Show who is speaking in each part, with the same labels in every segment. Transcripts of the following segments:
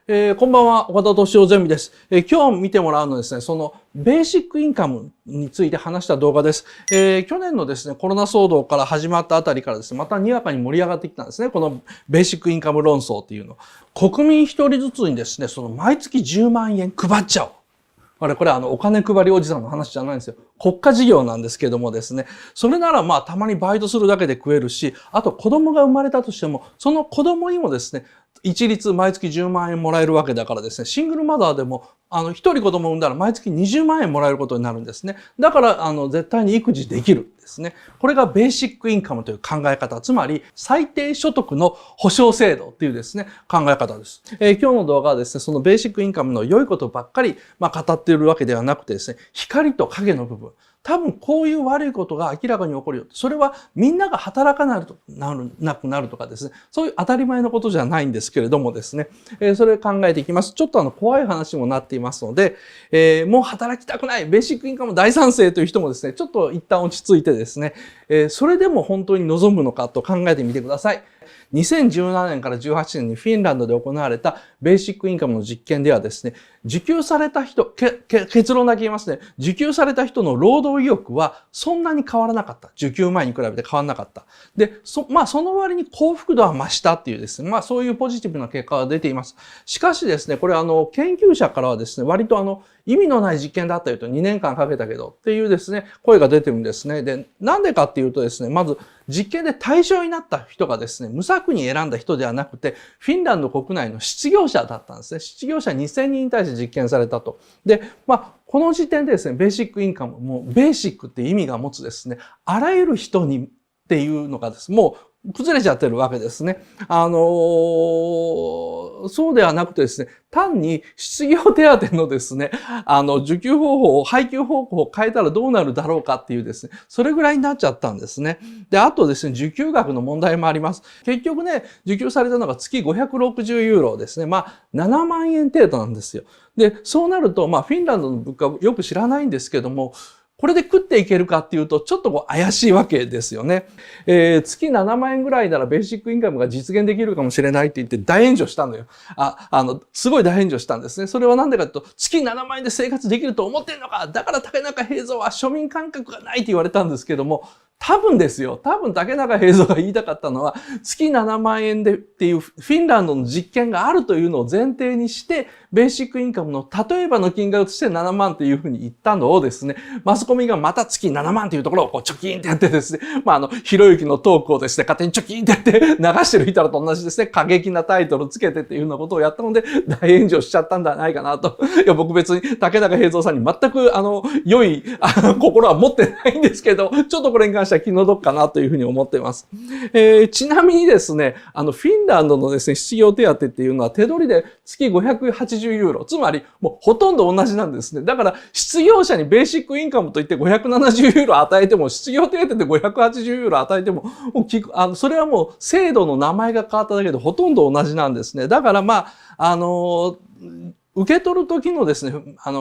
Speaker 1: こんばんは、岡田敏夫ゼミです。今日見てもらうのはですね、そのベーシックインカムについて話した動画です。去年のですね、コロナ騒動から始まったあたりからですね、またにわかに盛り上がってきたんですね。このベーシックインカム論争っていうの。国民一人ずつにですね、その毎月10万円配っちゃおう。これお金配りおじさんの話じゃないんですよ。国家事業なんですけどもですね、それならまあたまにバイトするだけで食えるし、あと子供が生まれたとしても、その子供にもですね、一律毎月10万円もらえるわけだからですね、シングルマザーでも一人子供を産んだら毎月20万円もらえることになるんですね。だから絶対に育児できるですね。これがベーシックインカムという考え方、つまり最低所得の保障制度っていうですね、考え方です。今日の動画はですね、そのベーシックインカムの良いことばっかり語っているわけではなくてですね、光と影の部分。多分こういう悪いことが明らかに起こるよ。それはみんなが働かなくなるとかですね。そういう当たり前のことじゃないんですけれどもですね。それを考えていきます。ちょっと怖い話もなっていますので、もう働きたくない、ベーシックインカム大賛成という人もですね、ちょっと一旦落ち着いてですね、それでも本当に望むのかと考えてみてください。2017年から18年にフィンランドで行われたベーシックインカムの実験ではですね、受給された人、結論だけ言いますね。受給された人の労働意欲はそんなに変わらなかった。受給前に比べて変わらなかった。で、その割に幸福度は増したっていうですね、そういうポジティブな結果が出ています。しかしですね、これ研究者からはですね、割と意味のない実験だったよと2年間かけたけどっていうですね、声が出てるんですね。で、なんでかっていうとですね、まず実験で対象になった人がですね、無作に選んだ人ではなくて、フィンランド国内の失業者だったんですね。失業者2000人に対して実験されたと。で、この時点でですね、ベーシックインカム、もうベーシックって意味が持つですね、あらゆる人にっていうのがですね、もう崩れちゃってるわけですね。そうではなくてですね、単に失業手当のですね、受給方法を、配給方法を変えたらどうなるだろうかっていうですね、それぐらいになっちゃったんですね。で、あとですね、受給額の問題もあります。結局ね、受給されたのが月560ユーロですね。7万円程度なんですよ。で、そうなると、フィンランドの物価をよく知らないんですけども、これで食っていけるかっていうと、ちょっと怪しいわけですよね。月7万円ぐらいならベーシックインカムが実現できるかもしれないって言って大炎上したのよ。すごい大炎上したんですね。それはなんでかというと、月7万円で生活できると思ってんのか、だから竹中平蔵は庶民感覚がないって言われたんですけども、多分竹中平蔵が言いたかったのは、月7万円でっていうフィンランドの実験があるというのを前提にして、ベーシックインカムの例えばの金額として7万というふうに言ったのをですね、マスコミがまた月7万というところをチョキンってやってですね、ひろゆきのトークをですね、勝手にチョキンってやって流してる人らと同じですね、過激なタイトルつけてっていうようなことをやったので、大炎上しちゃったんじゃないかなと。いや、僕別に竹中平蔵さんに全く良い心は持ってないんですけど、ちょっとこれに関しては気の毒かなというふうに思っています。ちなみにですね、フィンランドのですね、失業手当っていうのは手取りで月580ユーロ。つまり、もうほとんど同じなんですね。だから、失業者にベーシックインカムといって570ユーロ与えても、失業手当で580ユーロ与えても、それはもう制度の名前が変わっただけでほとんど同じなんですね。だから受け取る時のですね、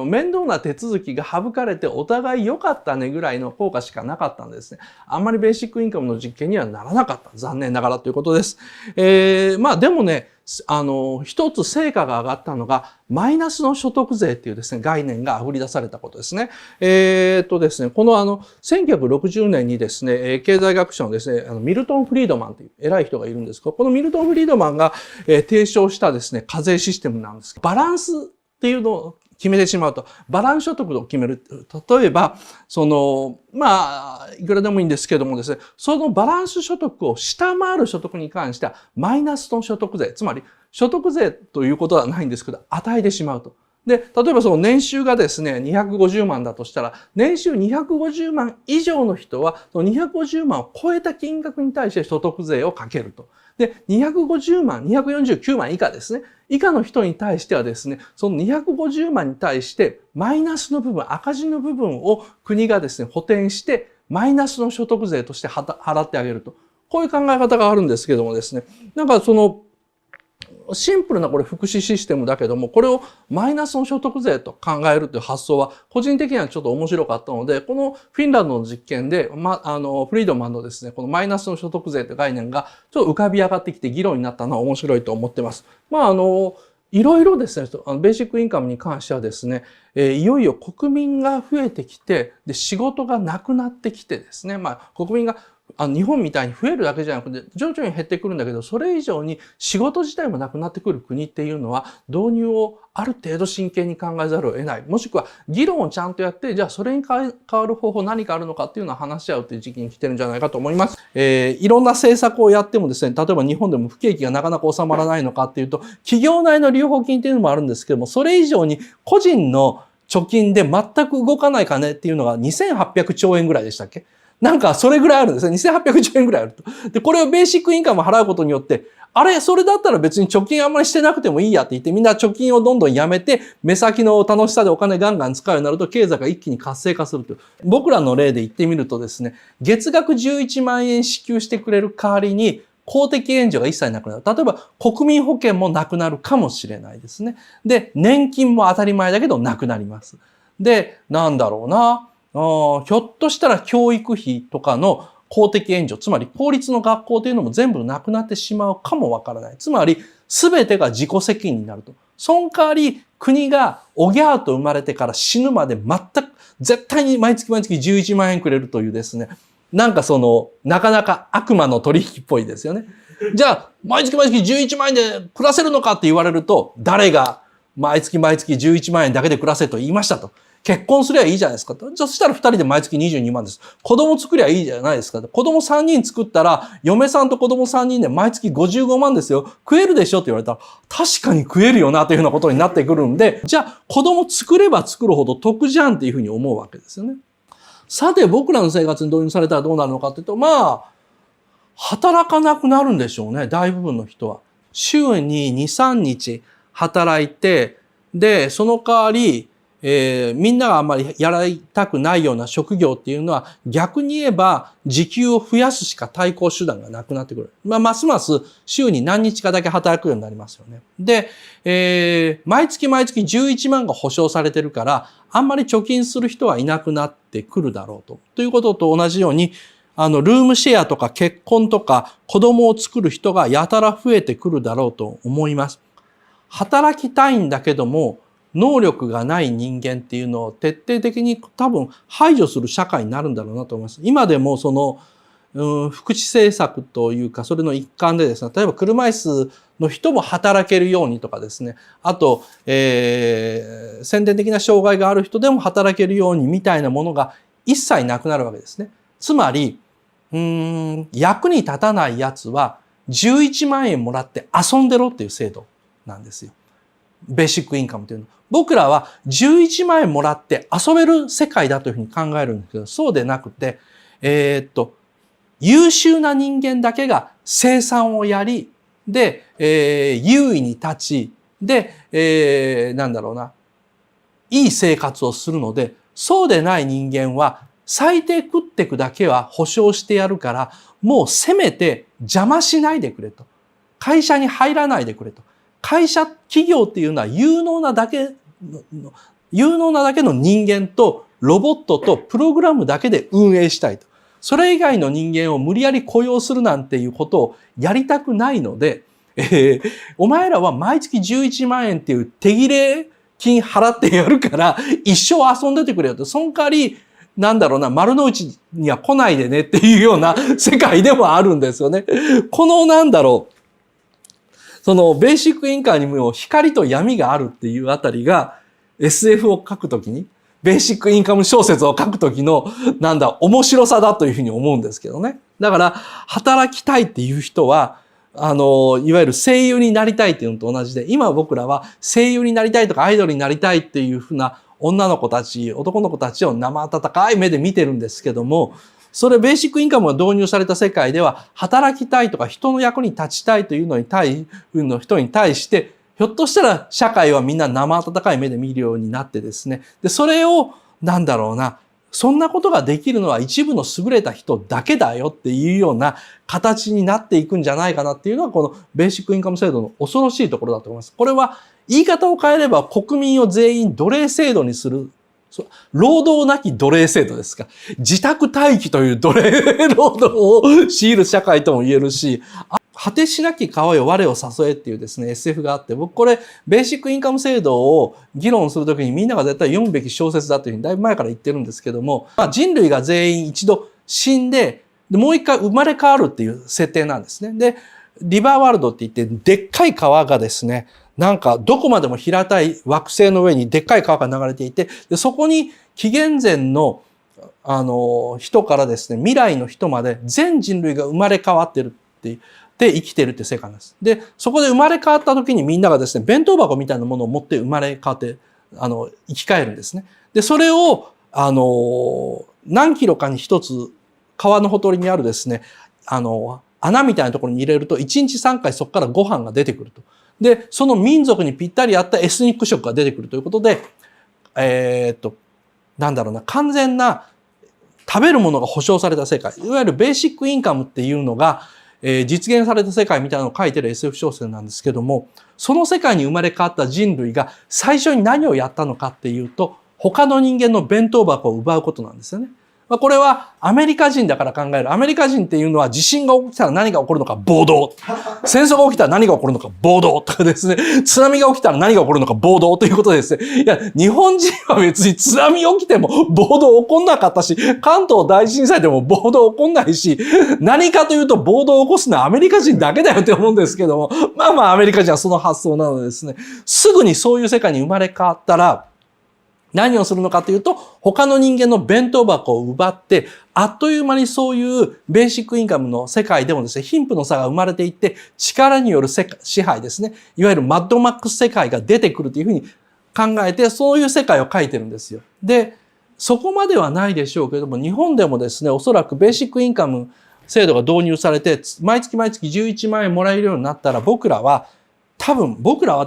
Speaker 1: 面倒な手続きが省かれてお互い良かったねぐらいの効果しかなかったんですね。あんまりベーシックインカムの実験にはならなかった。残念ながらということです。でもね、一つ成果が上がったのが、マイナスの所得税っていうですね、概念が溢り出されたことですね。ですね、この1960年にですね、経済学者のですね、ミルトン・フリードマンという偉い人がいるんですけど、このミルトン・フリードマンが提唱したですね、課税システムなんですけど、バランスっていうのを決めてしまうと、バランス所得を決める。例えば、いくらでもいいんですけどもですね、そのバランス所得を下回る所得に関しては、マイナスの所得税、つまり所得税ということはないんですけど、与えてしまうと。で、例えばその年収がですね、250万だとしたら、年収250万以上の人は、その250万を超えた金額に対して所得税をかけると。で、250万、249万以下ですね。以下の人に対してはですね、その250万に対してマイナスの部分、赤字の部分を国がですね、補填して、マイナスの所得税として払ってあげると。こういう考え方があるんですけどもですね、シンプルなこれ福祉システムだけども、これをマイナスの所得税と考えるという発想は個人的にはちょっと面白かったので、このフィンランドの実験で、フリードマンのですね、このマイナスの所得税という概念がちょっと浮かび上がってきて議論になったのは面白いと思ってます。いろいろですね、ベーシックインカムに関してはですね、いよいよ国民が増えてきて、で、仕事がなくなってきてですね、国民が日本みたいに増えるだけじゃなくて、徐々に減ってくるんだけど、それ以上に仕事自体もなくなってくる国っていうのは、導入をある程度真剣に考えざるを得ない。もしくは、議論をちゃんとやって、じゃあそれに変わる方法何かあるのかっていうのを話し合うっていう時期に来てるんじゃないかと思います。いろんな政策をやってもですね、例えば日本でも不景気がなかなか収まらないのかっていうと、企業内の留保金っていうのもあるんですけども、それ以上に個人の貯金で全く動かない金っていうのが2800兆円ぐらいでしたっけ？なんかそれぐらいあるんですね。2800兆円ぐらいあると。で、これをベーシックインカムを払うことによって、あれ、それだったら別に貯金あんまりしてなくてもいいやって言って、みんな貯金をどんどんやめて、目先の楽しさでお金ガンガン使うようになると、経済が一気に活性化するという。僕らの例で言ってみるとですね、月額11万円支給してくれる代わりに、公的援助が一切なくなる。例えば、国民保険もなくなるかもしれないですね。で、年金も当たり前だけどなくなります。で、なんだろうな。ひょっとしたら教育費とかの公的援助、つまり公立の学校というのも全部なくなってしまうかもわからない。つまり、すべてが自己責任になると。その代わり、国がおぎゃーと生まれてから死ぬまで絶対に毎月11万円くれるというですね。なんかなかなか悪魔の取引っぽいですよね。じゃあ、毎月11万円で暮らせるのかって言われると、誰が毎月11万円だけで暮らせと言いましたと。結婚すりゃいいじゃないですか。そしたら2人で毎月22万です。子供作りゃいいじゃないですか。子供3人作ったら、嫁さんと子供3人で毎月55万ですよ。食えるでしょって言われたら、確かに食えるよなというようなことになってくるんで、じゃあ子供作れば作るほど得じゃんっていうふうに思うわけですよね。さて、僕らの生活に導入されたらどうなるのかっていうと、働かなくなるんでしょうね。大部分の人は。週に2、3日働いて、で、その代わり、みんながあんまりやりたくないような職業っていうのは逆に言えば時給を増やすしか対抗手段がなくなってくる。ますます週に何日かだけ働くようになりますよね。で、毎月11万が保証されてるから、あんまり貯金する人はいなくなってくるだろうと。ということと同じように、ルームシェアとか結婚とか子供を作る人がやたら増えてくるだろうと思います。働きたいんだけども、能力がない人間っていうのを徹底的に多分排除する社会になるんだろうなと思います。今でも福祉政策というか、それの一環でですね、例えば車椅子の人も働けるようにとかですね、あと、先天的な障害がある人でも働けるようにみたいなものが一切なくなるわけですね。つまり、役に立たないやつは11万円もらって遊んでろっていう制度なんですよ。ベーシックインカムというのは。僕らは11万円もらって遊べる世界だというふうに考えるんですけど、そうでなくて、優秀な人間だけが生産をやり、で、優位に立ち、で、いい生活をするので、そうでない人間は最低食ってくだけは保証してやるから、もうせめて邪魔しないでくれと。会社に入らないでくれと。企業っていうのは有能なだけの人間とロボットとプログラムだけで運営したいと。それ以外の人間を無理やり雇用するなんていうことをやりたくないので、お前らは毎月11万円っていう手切れ金払ってやるから一生遊んでてくれよと。その代わり、丸の内には来ないでねっていうような世界でもあるんですよね。このベーシックインカムにも光と闇があるっていうあたりが SF を書くときに、ベーシックインカム小説を書くときの、面白さだというふうに思うんですけどね。だから、働きたいっていう人は、いわゆる声優になりたいっていうのと同じで、今僕らは声優になりたいとかアイドルになりたいっていうふうな女の子たち、男の子たちを生温かい目で見てるんですけども、それベーシックインカムが導入された世界では、働きたいとか人の役に立ちたいというの人に対して、ひょっとしたら社会はみんな生温かい目で見るようになってですね。で、それを、そんなことができるのは一部の優れた人だけだよっていうような形になっていくんじゃないかなっていうのが、このベーシックインカム制度の恐ろしいところだと思います。これは言い方を変えれば国民を全員奴隷制度にする。労働なき奴隷制度ですか。自宅待機という奴隷労働を強いる社会とも言えるし、果てしなき川よ我を誘えっていうですね、SF があって、僕これ、ベーシックインカム制度を議論するときにみんなが絶対読むべき小説だというふうにだいぶ前から言ってるんですけども、人類が全員一度死んで、もう一回生まれ変わるっていう設定なんですね。で、リバーワールドって言って、でっかい川がですね、なんかどこまでも平たい惑星の上にでっかい川が流れていて、でそこに紀元前の人からですね、未来の人まで全人類が生まれ変わってるってで生きてるって世界なんです。で、そこで生まれ変わった時にみんながですね、弁当箱みたいなものを持って生まれ変わって、生き返るんですね。で、それを、何キロかに一つ川のほとりにあるですね、穴みたいなところに入れると1日3回そこからご飯が出てくると。で、その民族にぴったり合ったエスニック食が出てくるということで、なんだろうな、完全な食べるものが保障された世界、いわゆるベーシックインカムっていうのが、実現された世界みたいなのを書いてる SF 小説なんですけども、その世界に生まれ変わった人類が最初に何をやったのかっていうと、他の人間の弁当箱を奪うことなんですよね。これはアメリカ人だから考える。アメリカ人っていうのは地震が起きたら何が起こるのか暴動。戦争が起きたら何が起こるのか暴動とかですね。津波が起きたら何が起こるのか暴動ということでですね。いや、日本人は別に津波起きても暴動起こんなかったし、関東大震災でも暴動起こんないし、何かというと暴動を起こすのはアメリカ人だけだよって思うんですけども、まあまあアメリカ人はその発想なのでですね。すぐにそういう世界に生まれ変わったら、何をするのかというと、他の人間の弁当箱を奪って、あっという間にそういうベーシックインカムの世界でもですね、貧富の差が生まれていって、力による支配ですね。いわゆるマッドマックス世界が出てくるというふうに考えて、そういう世界を書いてるんですよ。で、そこまではないでしょうけども、日本でもですね、おそらくベーシックインカム制度が導入されて、毎月11万円もらえるようになったら、僕らはとい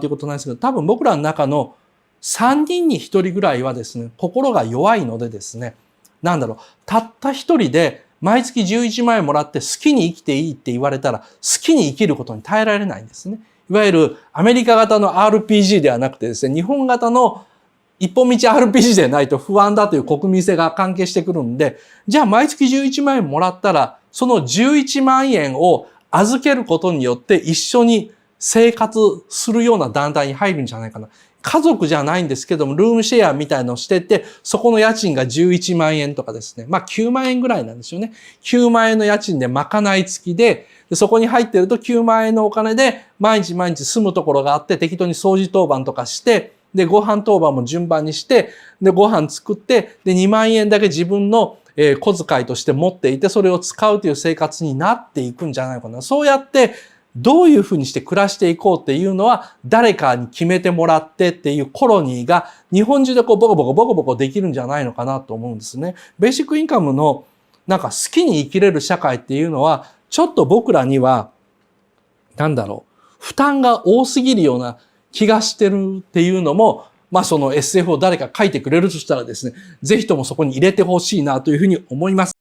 Speaker 1: うことないですけど、多分僕らの中の3人に1人ぐらいはですね、心が弱いのでですね、たった一人で毎月11万円もらって好きに生きていいって言われたら、好きに生きることに耐えられないんですね。いわゆるアメリカ型の RPG ではなくてですね、日本型の一本道 RPG でないと不安だという国民性が関係してくるんで、じゃあ毎月11万円もらったら、その11万円を預けることによって一緒に生活するような団体に入るんじゃないかな。家族じゃないんですけども、ルームシェアみたいのをしてて、そこの家賃が11万円とかですね。まあ9万円ぐらいなんですよね。9万円の家賃で賄い付きで、そこに入ってると9万円のお金で毎日住むところがあって、適当に掃除当番とかして、で、ご飯当番も順番にして、で、ご飯作って、で、2万円だけ自分の小遣いとして持っていて、それを使うという生活になっていくんじゃないかな。そうやって、どういうふうにして暮らしていこうっていうのは誰かに決めてもらってっていうコロニーが日本中でボコボコできるんじゃないのかなと思うんですね。ベーシックインカムの好きに生きれる社会っていうのはちょっと僕らには負担が多すぎるような気がしてるっていうのもまあその SF を誰か書いてくれるとしたらですね、ぜひともそこに入れてほしいなというふうに思います。